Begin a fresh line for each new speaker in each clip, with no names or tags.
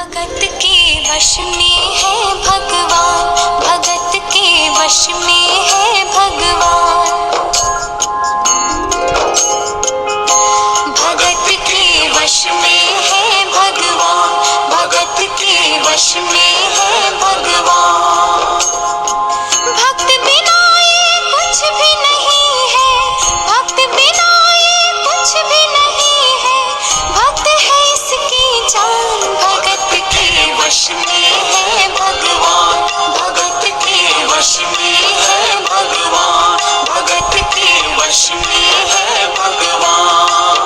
भगत के वश में है भगवान, भगत के वश में है भगवान, भगत के वश में है भगवान, भगत के वश में है भगवान। भक्त बिना ये कुछ भी नहीं है, भक्त बिना ये कुछ भी नहीं है, भक्त है इसकी जान। भगत के वश में है भगवान, भगत के वश में है भगवान, भगत के वश में है भगवान।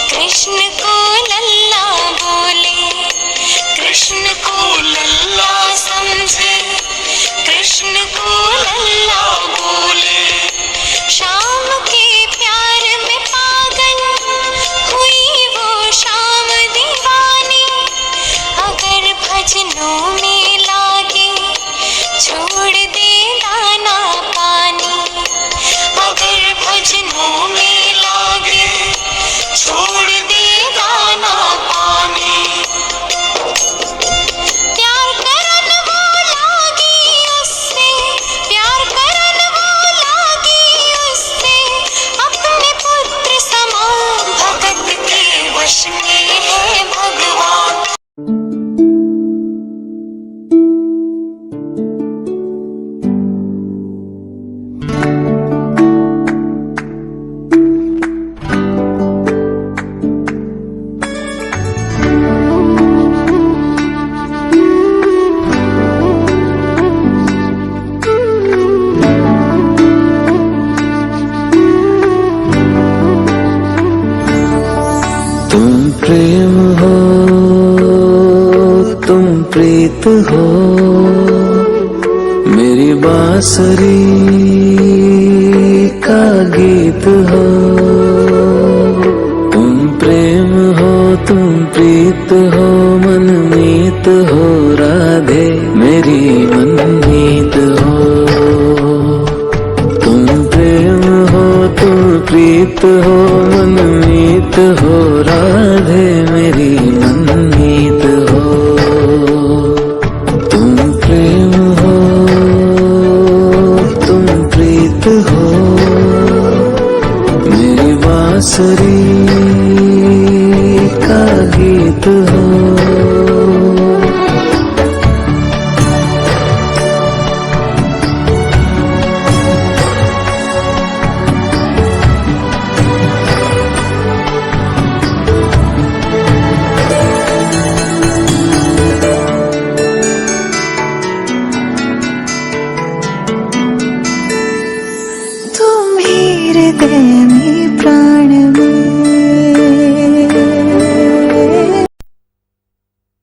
कृष्ण को लल्ला बोले, कृष्ण को लल्ला समझे, कृष्ण को लल्ला बोले। शाम के प्यार में पागल हुई वो शाम दीवानी, अगर भजनों में लागे छोड़ दे दाना पानी, अगर भजनों में लागे छोड़ दे दाना पानी। प्यार करन वो लागी उससे, प्यार करन वो लागी उससे, अपने पुत्र समान। भगत के वश में है भगवान।
तुम प्रेम हो, तुम प्रीत हो, मेरी बांसुरी का गीत हो। तुम प्रेम हो, तुम प्रीत हो, मनमीत हो, राधे मेरी मनमीत हो। तुम प्रेम हो, तुम प्रीत हो, मनमीत हो, राधे मेरी मनमीत हो। तुम प्रेम हो, तुम प्रीत हो, मेरी बांसुरी का गीत हो। प्राण में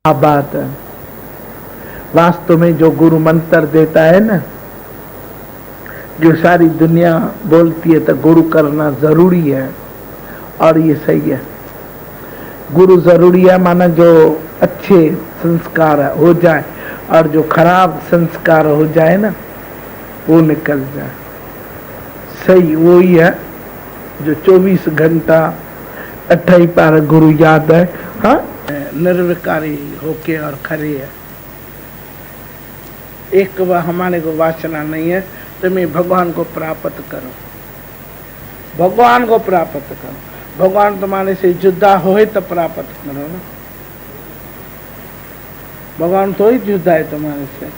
क्या बात है। वास्तव में जो गुरु मंत्र देता है ना, जो सारी दुनिया बोलती है तो गुरु करना जरूरी है, और ये सही है। गुरु जरूरी है माना जो अच्छे संस्कार हो जाए, और जो खराब संस्कार हो जाए ना वो निकल जाए। सही वही है जो 24 घंटा 28 पार गुरु याद है। हाँ, निर्विकारी होके और खरे है। एक बार हमारे को वासना नहीं है तो मैं भगवान को प्राप्त करो, भगवान को प्राप्त करो। भगवान तुम्हारे से जुदा होए तो प्राप्त करो ना। भगवान तो ही जुदा है तुम्हारे से।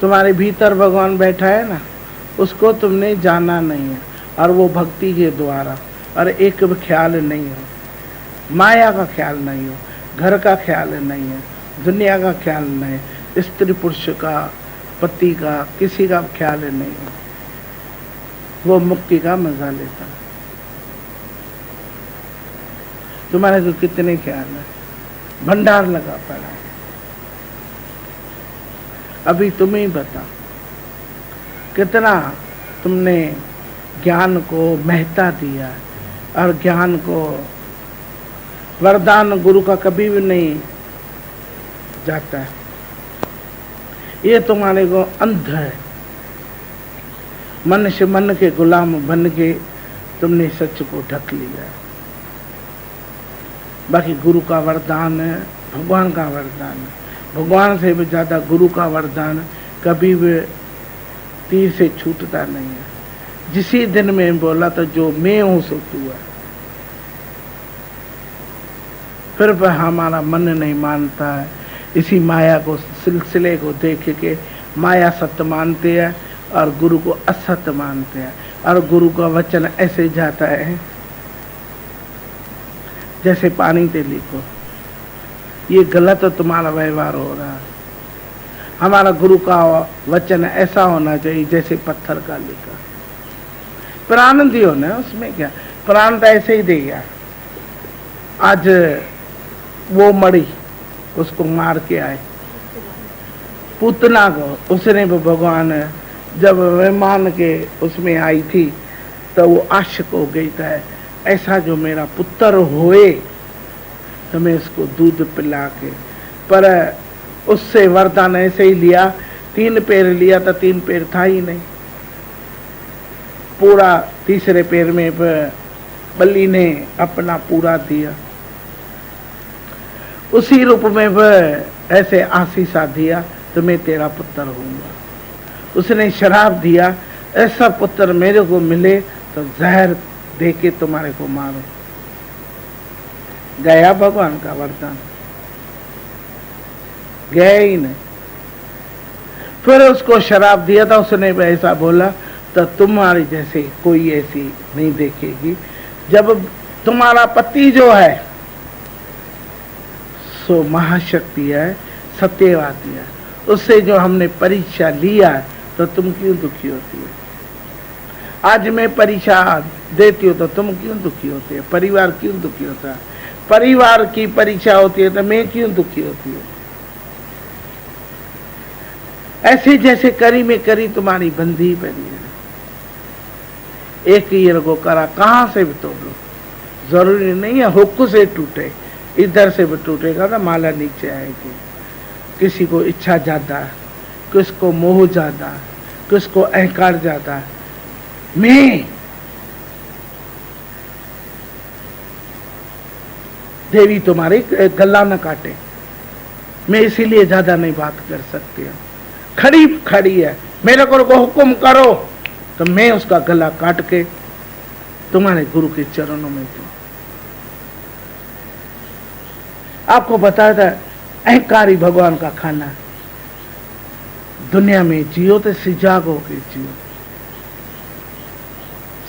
तुम्हारे भीतर भगवान बैठा है ना, उसको तुमने जाना नहीं है, और वो भक्ति के द्वारा। और एक भी ख्याल नहीं हो, माया का ख्याल नहीं हो, घर का ख्याल नहीं है, दुनिया का ख्याल नहीं, स्त्री पुरुष का, पति का, किसी का ख्याल नहीं हो। वो मुक्ति का मजा लेता है। तुम्हारे को कितने ख्याल है, भंडार लगा पड़ा है। अभी तुम ही बताओ कितना तुमने ज्ञान को महत्ता दिया, और ज्ञान को वरदान गुरु का कभी भी नहीं जाता है। ये तुम्हारे को अंध है, मन से मन के गुलाम बन के तुमने सच को ढक लिया। बाकी गुरु का वरदान है, भगवान का वरदान है, भगवान से भी ज्यादा गुरु का वरदान कभी भी तीर से छूटता नहीं है। जिसी दिन में बोला तो जो मैं हूं सो तू है, फिर वह हमारा मन नहीं मानता है। इसी माया को, सिलसिले को देख के माया सत्य मानते हैं और गुरु को असत्य मानते हैं, और गुरु का वचन ऐसे जाता है जैसे पानी ते लिखो। ये गलत तुम्हारा व्यवहार हो रहा है। हमारा गुरु का वचन ऐसा होना चाहिए जैसे पत्थर का लिखा। प्राण दियो ना, उसमें क्या, प्राण तो ऐसे ही दे गया। आज वो मरी, उसको मार के आए पूतना को, उसने भी भगवान जब मेहमान के उसमें आई थी तो वो आशिक हो गई था, ऐसा जो मेरा पुत्र होए तो मैं इसको दूध पिला के, पर उससे वरदान ऐसे ही लिया। 3 पैर लिया था, 3 पैर था ही नहीं, पूरा तीसरे पैर में बलि ने अपना पूरा दिया। उसी रूप में वह ऐसे आशीषा दिया तो मैं तेरा पुत्र होऊंगा। उसने शराब दिया, ऐसा पुत्र मेरे को मिले तो जहर दे के तुम्हारे को मारो। गया भगवान का वरदान, गया ही नहीं। फिर उसको शराब दिया था, उसने ऐसा बोला तो तुम्हारी जैसे कोई ऐसी नहीं देखेगी। जब तुम्हारा पति जो है सो महाशक्ति है, सत्यवादी है, उससे जो हमने परीक्षा लिया तो तुम क्यों दुखी होती है? आज मैं परीक्षा देती हूँ तो तुम क्यों दुखी होते हैं? परिवार क्यों दुखी होता है? परिवार की परीक्षा होती है तो मैं क्यों दुखी होती हूँ? ऐसे जैसे करी में करी तुम्हारी बंदी बनी है। एक ईयर को करा, कहाँ से भी तोड़ लो, जरूरी नहीं है हुक्क से टूटे, इधर से भी टूटेगा तो माला नीचे आएगी। किसी को इच्छा ज्यादा है, किसको मोह ज्यादा है, किसको अहंकार ज्यादा है। मैं देवी तुम्हारी गला न काटे, मैं इसीलिए ज्यादा नहीं बात कर सकती हूँ। खड़ी खड़ी है, मेरे को हुक्म करो तो मैं उसका गला काट के तुम्हारे गुरु के चरणों में दूं। आपको बताया था अहंकारी भगवान का खाना। दुनिया में जियो तो सिजाग होके जियो,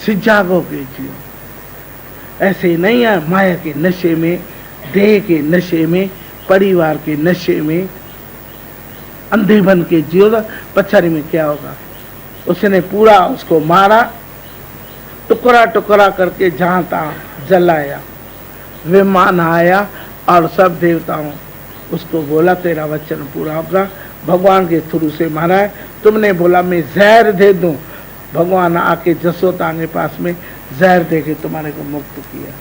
सिजाग होके जियो। ऐसे नहीं है माया के नशे में, देह के नशे में, परिवार के नशे में अंधे बन के जियो। पछाड़ी में क्या होगा? उसने पूरा उसको मारा, टुकड़ा टुकड़ा करके जहां तहां जलाया। विमान आया और सब देवताओं उसको बोला तेरा वचन पूरा होगा। भगवान के थ्रू से मारा है। तुमने बोला मैं जहर दे दूं, भगवान आके जसोदा के पास में जहर दे के तुम्हारे को मुक्त किया।